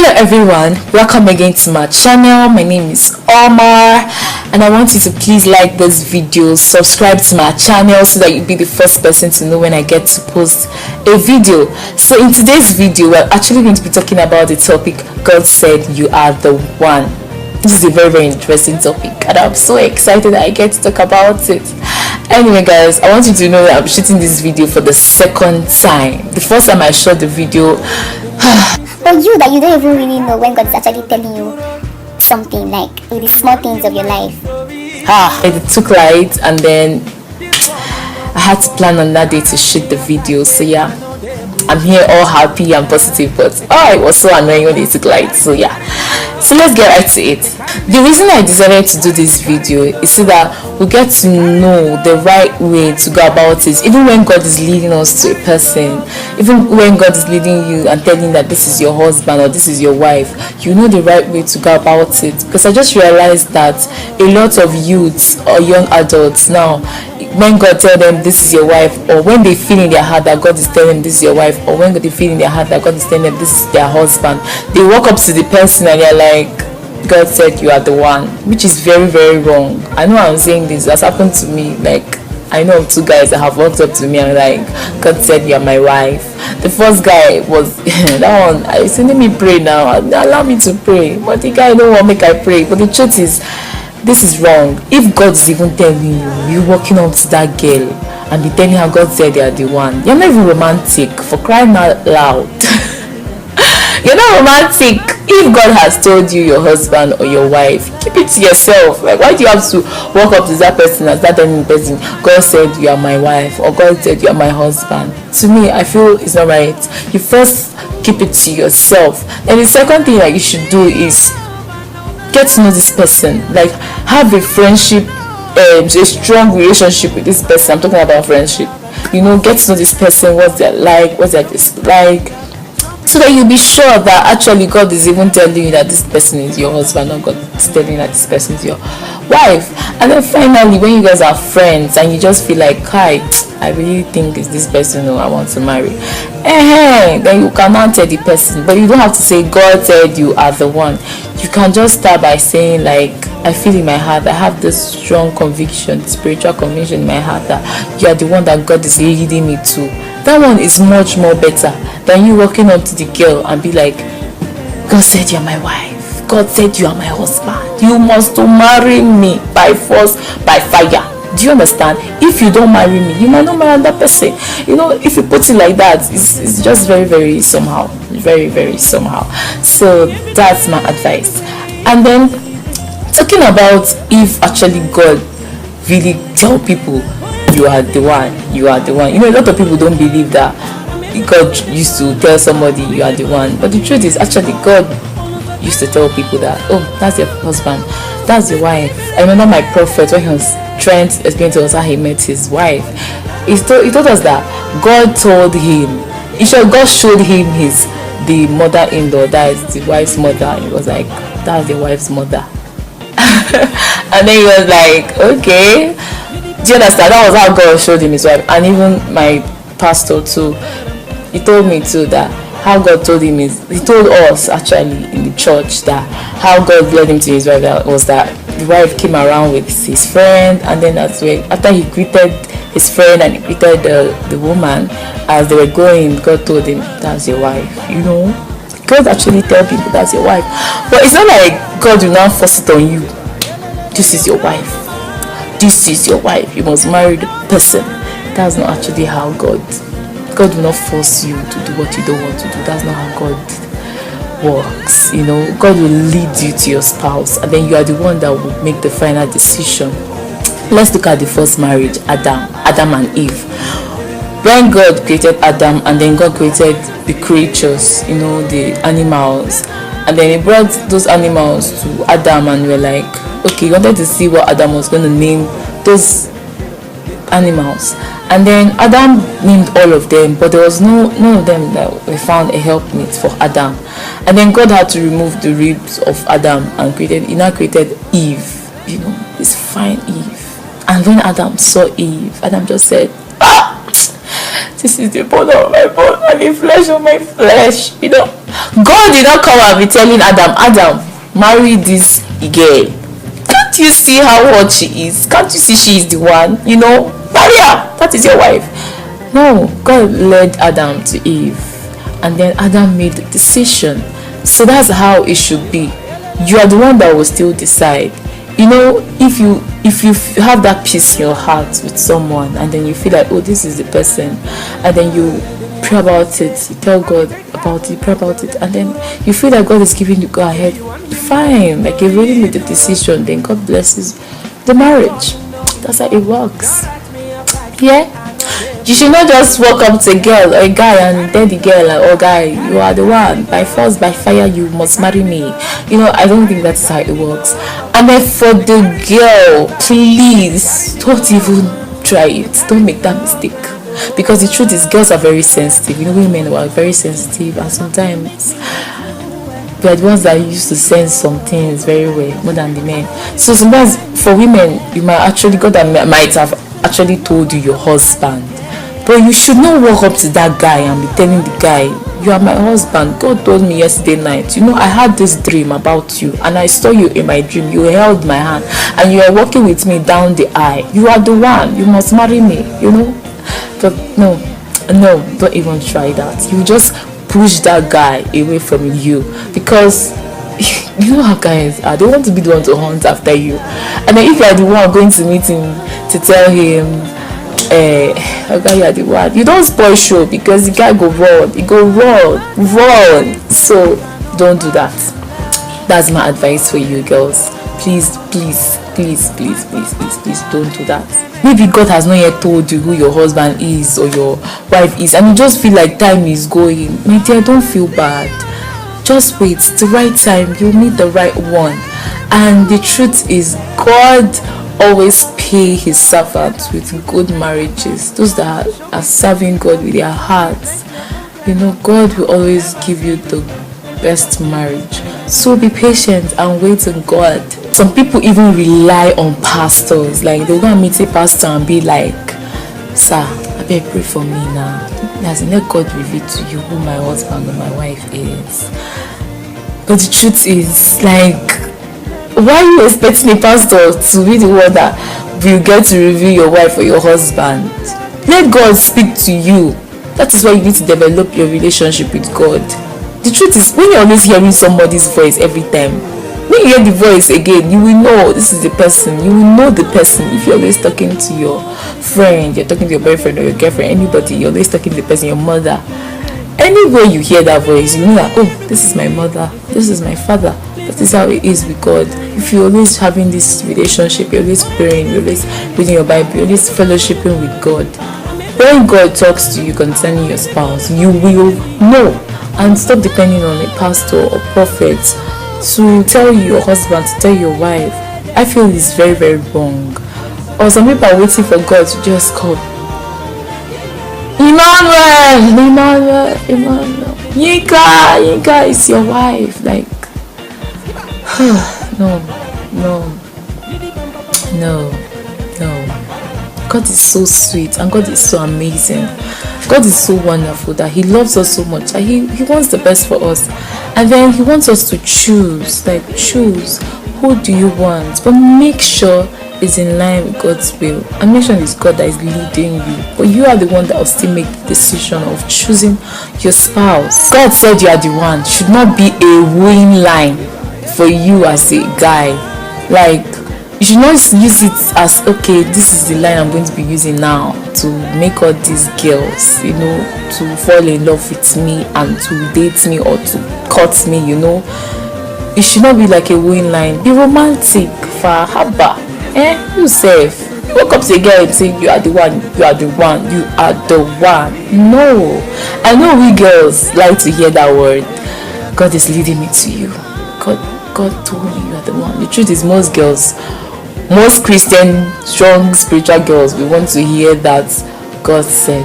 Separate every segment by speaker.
Speaker 1: Hello everyone, welcome again to my channel. My name is Omar and I want you to please like this video, subscribe to my channel so that you'll be the first person to know when I get to post a video. So in today's video, we're actually going to be talking about the topic God said you are the one. This is a very interesting topic and I'm so excited that I get to talk about it. Anyway guys, I want you to know that I'm shooting this video for the second time. The first time I shot the video
Speaker 2: But you don't even really know when God is actually telling you something, like with the small things of your life.
Speaker 1: It took light and then I had to plan on that day to shoot the video. So yeah, I'm here all happy and positive, but it was so annoying when it took light. So yeah, so let's get right to it. The reason I decided to do this video is so that we get to know the right way to go about it. Even when God is leading us to a person, even when God is leading you and telling that this is your husband or this is your wife, you know the right way to go about it. Because I just realized that a lot of youths or young adults now, when God tell them this is your wife, or when they feel in their heart that God is telling them this is your wife, or when they feel in their heart that God is telling them this is their husband, they walk up to the person and they're like, God said you are the one, which is very wrong. I know I'm saying this, that's happened to me. Like, I know of two guys that have walked up to me and like, God said you are my wife. The first guy was that one. I said, let me pray now, allow me to pray, but the guy don't want make I pray. But the truth is, this is wrong. If God is even telling you walking up to that girl and be telling her God said you are the one, you're not even romantic, for crying out loud. You're not romantic. If God has told you your husband or your wife, keep it to yourself. Like, why do you have to walk up to that person and start telling the person, God said you are my wife, or God said you are my husband? To me, I feel it's not right. You first keep it to yourself. And the second thing that you should do is get to know this person. Like, have a friendship, a strong relationship with this person. I'm talking about friendship. You know, get to know this person, what they're like, what they're dislike, so that you'll be sure that actually God is even telling you that this person is your husband, or God is telling you that this person is your wife. And then finally, when you guys are friends and you just feel like, hi, I really think it's this person who I want to marry, then you can now tell the person. But you don't have to say God said you are the one. You can just start by saying, like, I feel in my heart, I have this strong conviction, spiritual conviction in my heart that you are the one that God is leading me to. That one is much more better than you walking up to the girl and be like, God said you're my wife, God said you are my husband, you must marry me by force, by fire. Do you understand? If you don't marry me, you might not marry that person. You know, if you put it like that, it's just very somehow, very somehow. So that's my advice. And then talking about if actually God really tell people you are the one, you are the one. You know, a lot of people don't believe that God used to tell somebody you are the one, but the truth is actually God used to tell people that, oh, that's your husband, that's your wife. I remember my prophet, when he was trying to explain to us how he met his wife, he told us that God told him, God showed him the mother-in-law, that is the wife's mother, and he was like, that's the wife's mother. And then he was like, okay, do you understand? That was how God showed him his wife. And even my pastor too, he told me too that how God told him he told us actually in the church that how God led him to his wife, that was that the wife came around with his friend, and then that's when after he greeted his friend and he greeted the woman, as they were going, God told him, that's your wife. You know, God actually tell people that's your wife. But it's not like God will now force it on you. This is your wife, this is your wife, you must marry the person. That's not actually how God will not force you to do what you don't want to do. That's not how God works. You know, God will lead you to your spouse, and then you are the one that will make the final decision. Let's look at the first marriage, Adam and Eve. When God created Adam, and then God created the creatures, you know, the animals, and then he brought those animals to Adam, and we're like, okay, he wanted to see what Adam was going to name those animals. And then Adam named all of them, but there was none of them that we found a helpmeet for Adam. And then God had to remove the ribs of Adam and he now created Eve, you know, this fine Eve. And when Adam saw Eve, Adam just said, This is the bone of my bone and the flesh of my flesh. You know, God did not come and be telling Adam, marry this girl. Can't you see how hot she is? Can't you see she is the one? You know, marry her. That is your wife. No, God led Adam to Eve, and then Adam made the decision. So that's how it should be. You are the one that will still decide. You know, if you have that peace in your heart with someone, and then you feel like, oh, this is the person, and then you pray about it, you tell God about it, pray about it, and then you feel like God is giving you go ahead, fine. Like you've already made the decision, then God blesses the marriage. That's how it works. Yeah. You should not just walk up to a girl or a guy and tell the girl, like, oh guy, you are the one, by force, by fire, you must marry me. You know, I don't think that's how it works. And then for the girl, please don't even try it. Don't make that mistake, because the truth is, girls are very sensitive. You know, women are very sensitive, and sometimes we are the ones that used to sense some things very well more than the men. So sometimes for women, you might actually, God might have actually told you your husband, but you should not walk up to that guy and be telling the guy, you are my husband. God told me yesterday night, you know, I had this dream about you, and I saw you in my dream. You held my hand and you are walking with me down the aisle. You are the one, you must marry me, you know. But no, don't even try that. You just push that guy away from you, because you know how guys are. They want to be the one to hunt after you, and then if you are the one going to meet him to tell him, okay, you are the one, you don't spoil show, because the guy go run, he go run. So don't do that. That's my advice for you girls. Please don't do that. Maybe God has not yet told you who your husband is or your wife is, and you just feel like time is going. My dear, don't feel bad. Just wait. It's the right time. You'll meet the right one. And the truth is, God always pay his servants with good marriages. Those that are serving God with their hearts, you know, God will always give you the best marriage. So be patient and wait on God. Some people even rely on pastors. Like, they'll go and meet a pastor and be like, sir, I beg, pray for me now. As in, let God reveal to you who my husband or my wife is. But the truth is, like, why are you expecting a pastor to be the one that will get to reveal your wife or your husband? Let God speak to you. That is why you need to develop your relationship with God. The truth is, when you're always hearing somebody's voice every time, when you hear the voice again, you will know this is the person. You will know the person. If you're always talking to your friend, you're talking to your boyfriend or your girlfriend, anybody, you're always talking to the person, your mother. Anywhere you hear that voice, you know that, oh, this is my mother, this is my father. That is how it is with God. If you're always having this relationship, you're always praying, you're always reading your Bible, you're always fellowshipping with God. When God talks to you concerning your spouse, you will know. And stop depending on a pastor or prophet to tell your husband, to tell your wife. I feel it's very, very wrong. Or some people are waiting for God to just come. Emmanuel, Yinka is your wife. Like, no. God is so sweet and God is so amazing. God is so wonderful that he loves us so much, and he wants the best for us. And then he wants us to choose who do you want, but make sure it's in line with God's will, and make sure it's God that is leading you, but you are the one that will still make the decision of choosing your spouse. God said you are the one. Should not be a weighing line for you as a guy. Like, you should not use it as, okay, this is the line I'm going to be using now to make all these girls, you know, to fall in love with me and to date me or to cut me, you know. It should not be like a weighing line. Be romantic, for haba. You safe. You walk up to a girl and say, you are the one, you are the one, you are the one. No. I know we girls like to hear that word. God is leading me to you. God told me you are the one. The truth is, most girls, most Christian, strong, spiritual girls, we want to hear that God said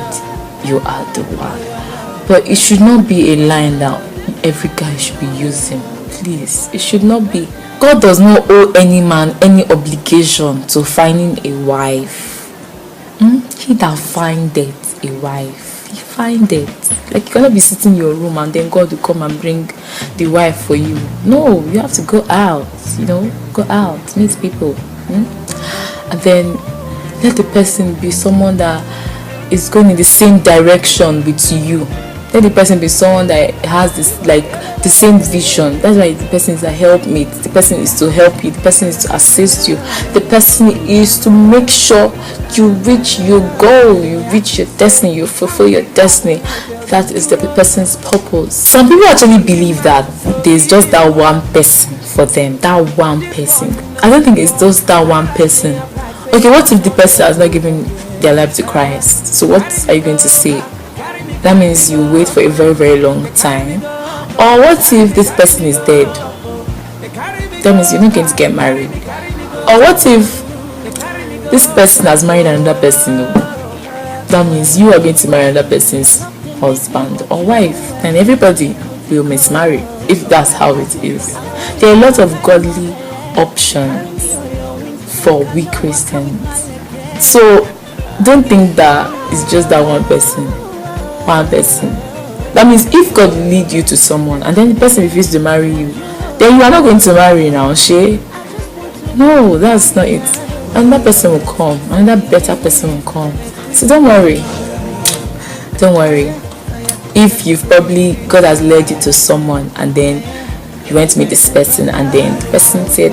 Speaker 1: you are the one. But it should not be a line that every guy should be using. Please, it should not be. God does not owe any man any obligation to finding a wife. He that findeth a wife. find it. Like, you cannot be sitting in your room and then God will come and bring the wife for you. No, you have to go out, go out, meet people. And then let the person be someone that is going in the same direction with you. Let the person be someone that has this, like, the same vision. That's why the person is a helpmate. The person is to help you. The person is to assist you. The person is to make sure you reach your goal, you reach your destiny, you fulfill your destiny. That is the person's purpose. Some people actually believe that there's just that one person for them. That one person. I don't think it's just that one person. Okay, what if the person has not given their life to Christ? So what are you going to say? That means you wait for a very, very long time. Or what if this person is dead? That means you're not going to get married. Or what if this person has married another person? That means you are going to marry another person's husband or wife. And everybody will mismarry if that's how it is. There are a lot of godly options for we Christians. So don't think that it's just that one person. That means if God lead you to someone and then the person refuses to marry you, then you are not going to marry now, Shay. No, that's not it. Another person will come, another better person will come. So don't worry. If you've probably, God has led you to someone and then you went to meet this person and then the person said,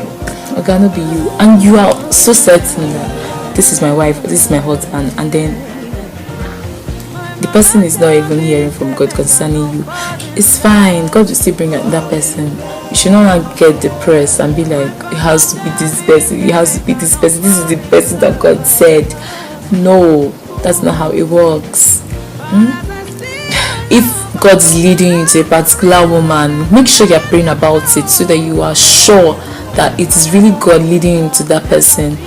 Speaker 1: "I'm gonna be you," and you are so certain that this is my wife, this is my husband, and then the person is not even hearing from God concerning you, it's fine. God will still bring another person. You should not get depressed and be like, it has to be this person, it has to be this person, this is the person that God said. No, that's not how it works. If God's leading you to a particular woman, make sure you're praying about it so that you are sure that it is really God leading you to that person.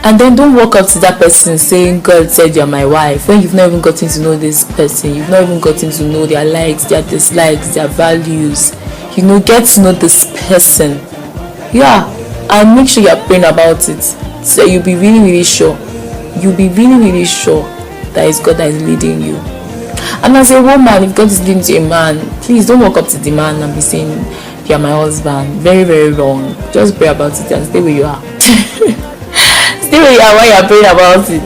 Speaker 1: And then don't walk up to that person saying, "God said you're my wife," when you've not even gotten to know this person. You've not even gotten to know their likes, their dislikes, their values. Get to know this person. Yeah. And make sure you're praying about it. So you'll be really, really sure. You'll be really, really sure that it's God that is leading you. And as a woman, if God is leading to a man, please don't walk up to the man and be saying, "You're my husband." Very, very wrong. Just pray about it and stay where you are. Stay where you are while you're praying about it.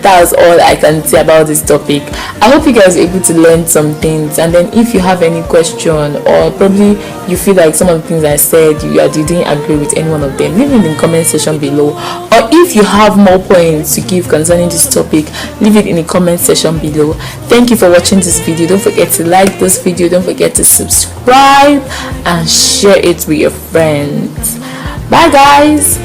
Speaker 1: That's all I can say about this topic. I hope you guys are able to learn some things, and then if you have any question or probably you feel like some of the things I said you didn't agree with any one of them, leave it in the comment section below. Or if you have more points to give concerning this topic, leave it in the comment section below. Thank you for watching this video. Don't forget to like this video, don't forget to subscribe and share it with your friends. Bye guys.